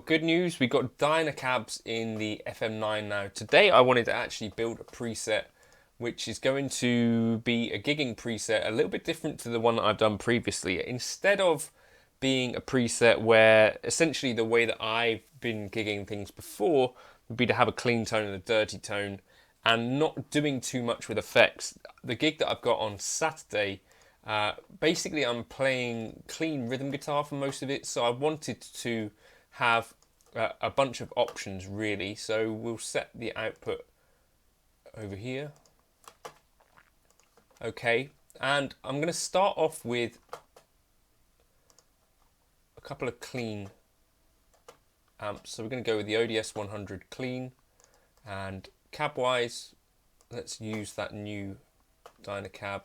got good news. We got Dynacabs in the FM9 now. Today I wanted to actually build a preset which is going to be a gigging preset, a little bit different to the one that I've done previously. Instead of being a preset where essentially the way that I've been gigging things before would be to have a clean tone and a dirty tone and not doing too much with effects. The gig that I've got on Saturday, basically I'm playing clean rhythm guitar for most of it, so I wanted to have a bunch of options really. So we'll set the output over here. Okay, and I'm going to start off with a couple of clean amps. So we're going to go with the ODS 100 clean, and cab wise, let's use that new Dynacab,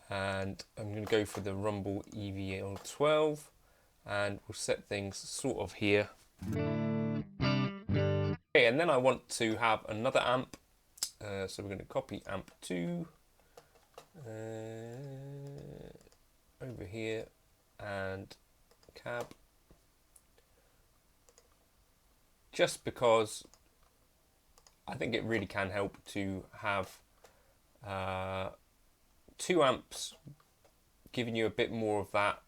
and I'm going to go for the Rumble EVL12, and we'll set things sort of here. Okay, and then I want to have another amp, so we're going to copy amp 2 over here, and cab, just because I think it really can help to have 2 amps giving you a bit more of that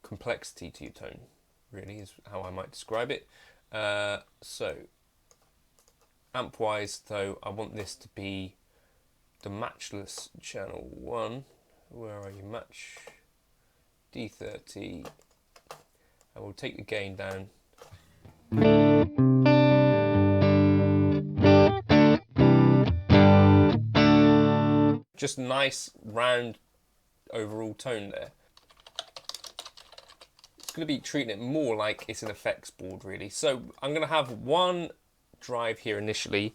complexity to your tone, really is how I might describe it. So amp wise though, I want this to be the matchless channel 1. Where are you? Match D30, and we'll take the gain down. Just nice round overall tone there. It's going to be treating it more like it's an effects board really. So I'm going to have one drive here initially,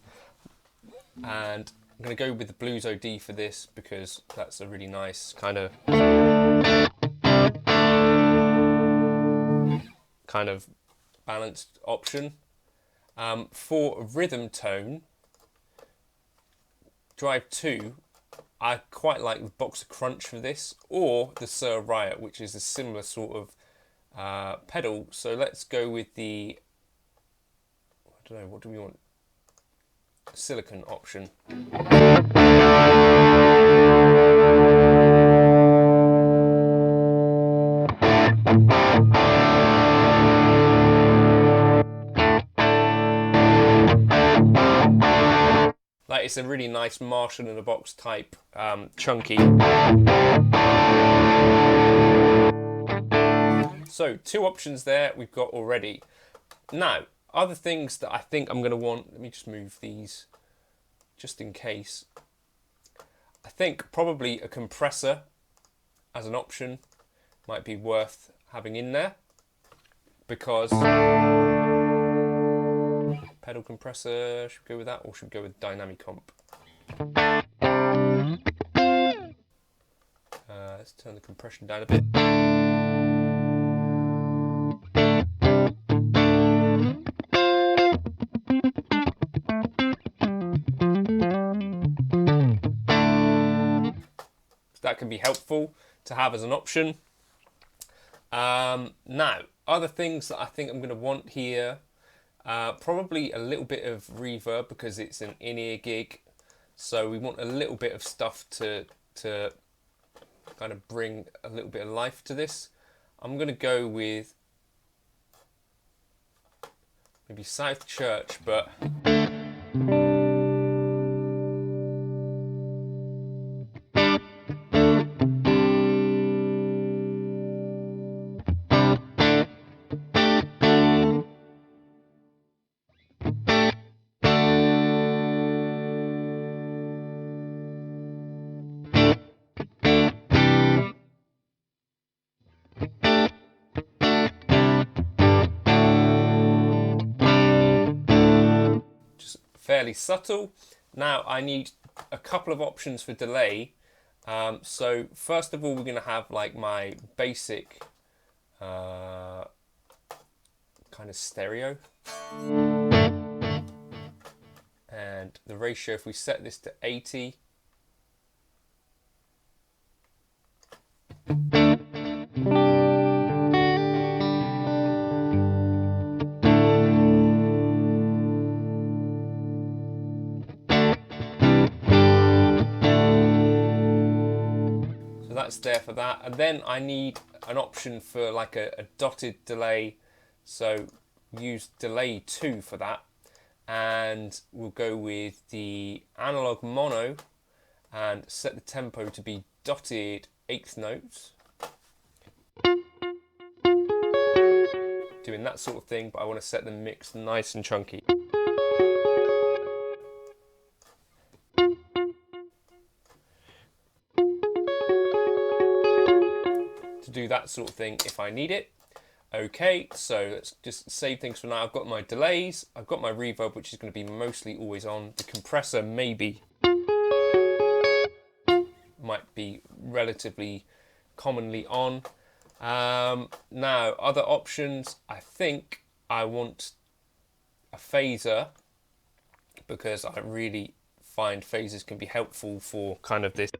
and I'm going to go with the Blues OD for this because that's a really nice kind of balanced option. For rhythm tone, drive 2, I quite like the Boxer Crunch for this, or the Sir Riot, which is a similar sort of pedal. So let's go with the, I don't know, what do we want? Silicon option. Like, it's a really nice Marshall in a box type, chunky. So 2 options there we've got already. Now, other things that I think I'm going to want, let me just move these just in case. I think probably a compressor as an option might be worth having in there, because pedal compressor, should we go with that, or should we go with dynamic comp? Let's turn the compression down a bit. That can be helpful to have as an option. Now, other things that I think I'm going to want here, probably a little bit of reverb because it's an in-ear gig. So we want a little bit of stuff to kind of bring a little bit of life to this. I'm going to go with maybe South Church, but fairly subtle. Now I need a couple of options for delay. So first of all, we're going to have like my basic kind of stereo, and the ratio, if we set this to 80, that's there for that. And then I need an option for like a dotted delay. So use delay 2 for that. And we'll go with the analog mono and set the tempo to be dotted 8th notes. Doing that sort of thing, but I want to set the mix nice and chunky. To do that sort of thing if I need it. Okay, so let's just save things for now. I've got my delays, I've got my reverb, which is going to be mostly always on. The compressor maybe might be relatively commonly on. Now, other options, I think I want a phaser, because I really find phasers can be helpful for kind of this.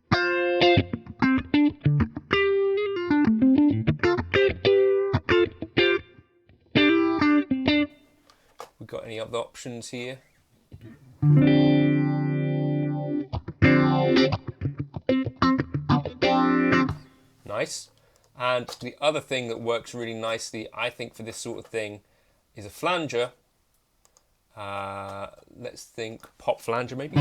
We got any other options here? Nice. And the other thing that works really nicely, I think, for this sort of thing is a flanger. Let's think pop flanger maybe.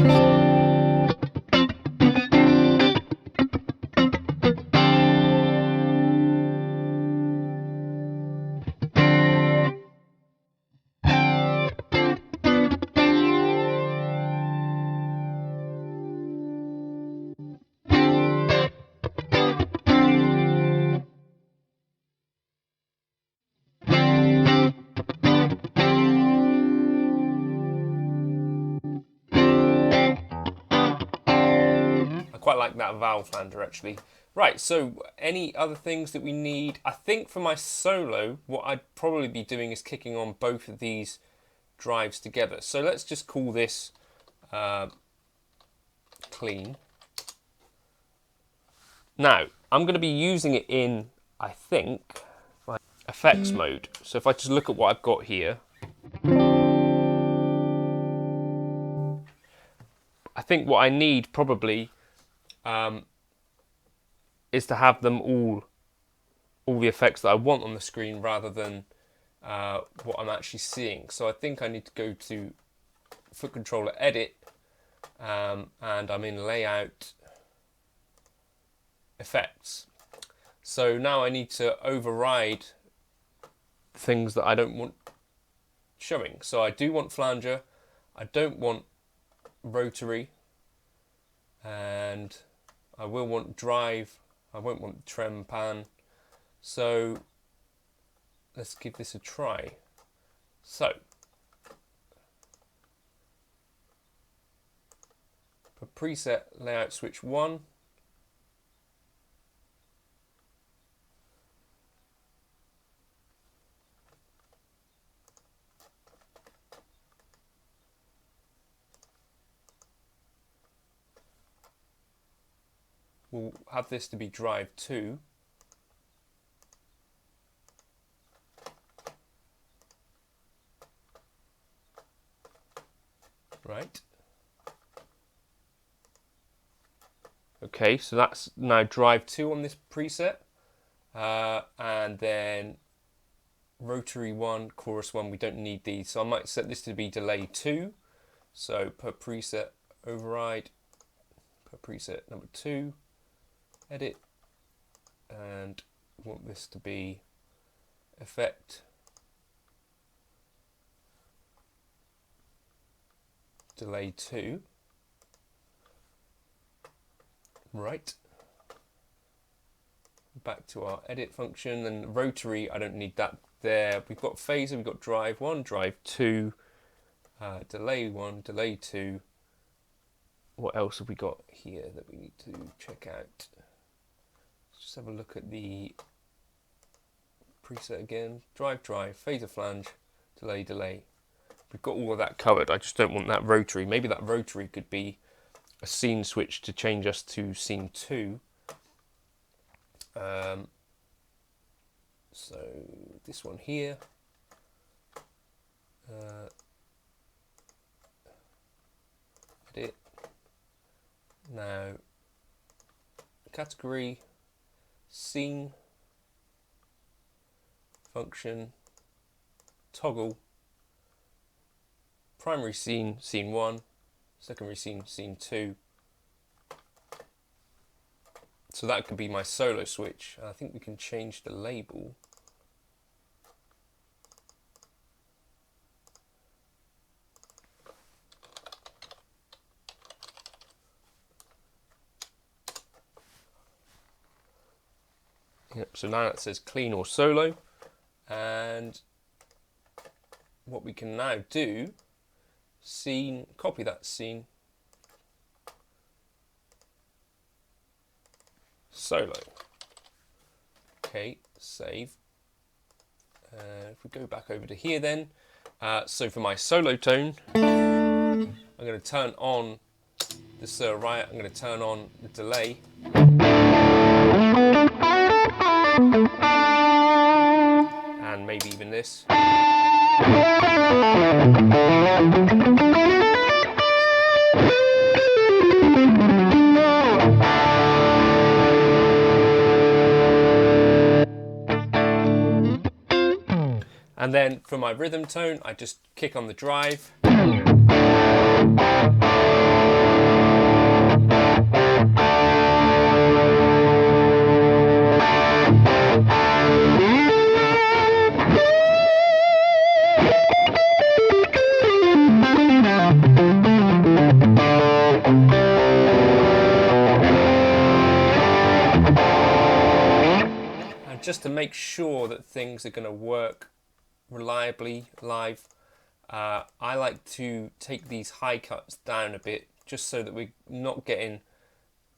Quite like that valve flanger actually. Right, so any other things that we need? I think for my solo, what I'd probably be doing is kicking on both of these drives together. So let's just call this clean. Now, I'm going to be using it in, I think, effects mode. So if I just look at what I've got here, I think what I need probably is to have them all the effects that I want on the screen rather than what I'm actually seeing. So I think I need to go to foot controller edit, and I'm in layout effects. So now I need to override things that I don't want showing. So I do want flanger, I don't want rotary, and I will want drive. I won't want trem pan. So let's give this a try. So for preset layout switch 1, we'll have this to be drive 2. Right. Okay, so that's now drive 2 on this preset. And then rotary 1, chorus 1, we don't need these. So I might set this to be delay 2. So per preset override, per preset number 2, edit, and want this to be effect delay 2. Right. Back to our edit function, and rotary, I don't need that there. We've got phaser, we've got drive 1, drive 2, delay 1, delay 2. What else have we got here that we need to check out? Let's just have a look at the preset again. Drive, drive, phaser, flange, delay, delay. We've got all of that covered. I just don't want that rotary. Maybe that rotary could be a scene switch to change us to scene 2. So this one here. Edit. Now, category, scene, function, toggle, primary scene, scene 1, secondary scene, scene 2. So that could be my solo switch. I think we can change the label. Yep, so now it says clean or solo. And what we can now do, scene, copy that scene, solo. Okay, save. If we go back over to here then, so for my solo tone, I'm going to turn on the Sir Riot, I'm going to turn on the delay. And maybe even this. And then for my rhythm tone, I just kick on the drive. And just to make sure that things are going to work reliably live, I like to take these high cuts down a bit just so that we're not getting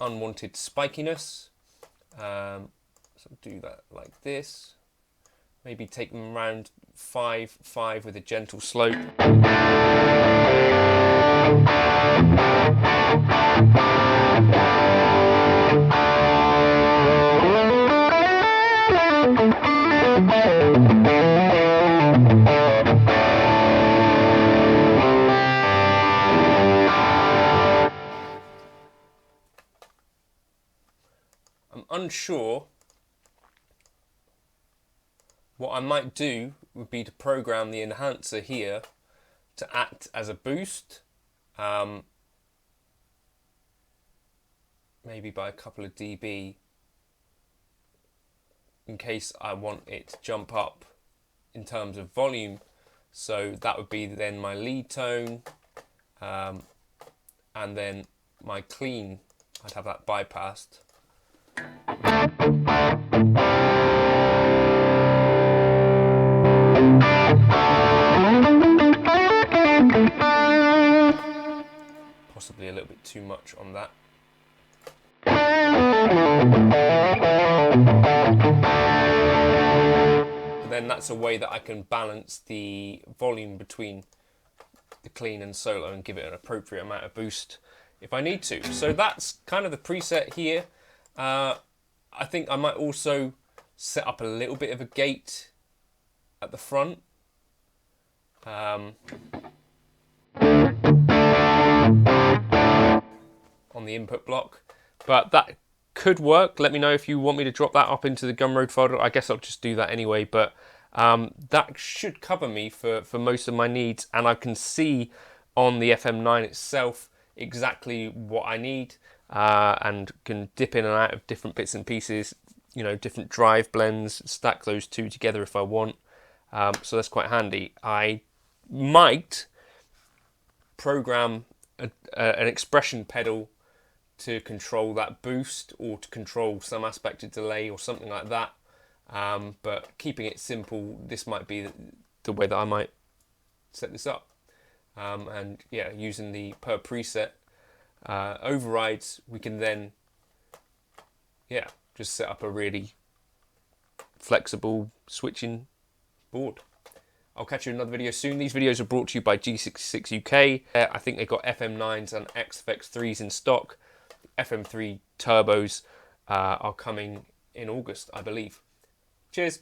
unwanted spikiness. So do that like this. Maybe take them around 5 with a gentle slope. I'm unsure. What I might do would be to program the enhancer here to act as a boost, maybe by a couple of dB, in case I want it to jump up in terms of volume. So that would be then my lead tone, and then my clean, I'd have that bypassed. Possibly a little bit too much on that. But then that's a way that I can balance the volume between the clean and solo and give it an appropriate amount of boost if I need to. So that's kind of the preset here. I think I might also set up a little bit of a gate at the front. On the input block, but that could work. Let me know if you want me to drop that up into the Gumroad folder. I guess I'll just do that anyway, but that should cover me for most of my needs, and I can see on the FM9 itself exactly what I need, and can dip in and out of different bits and pieces, you know, different drive blends, stack those two together if I want. So that's quite handy. I might program an expression pedal to control that boost, or to control some aspect of delay or something like that. But keeping it simple, this might be the way that I might set this up. And yeah, using the per preset overrides, we can then just set up a really flexible switching board. I'll catch you in another video soon. These videos are brought to you by G66 UK. I think they've got FM9s and XFX3s in stock. FM3 turbos are coming in August, I believe. Cheers.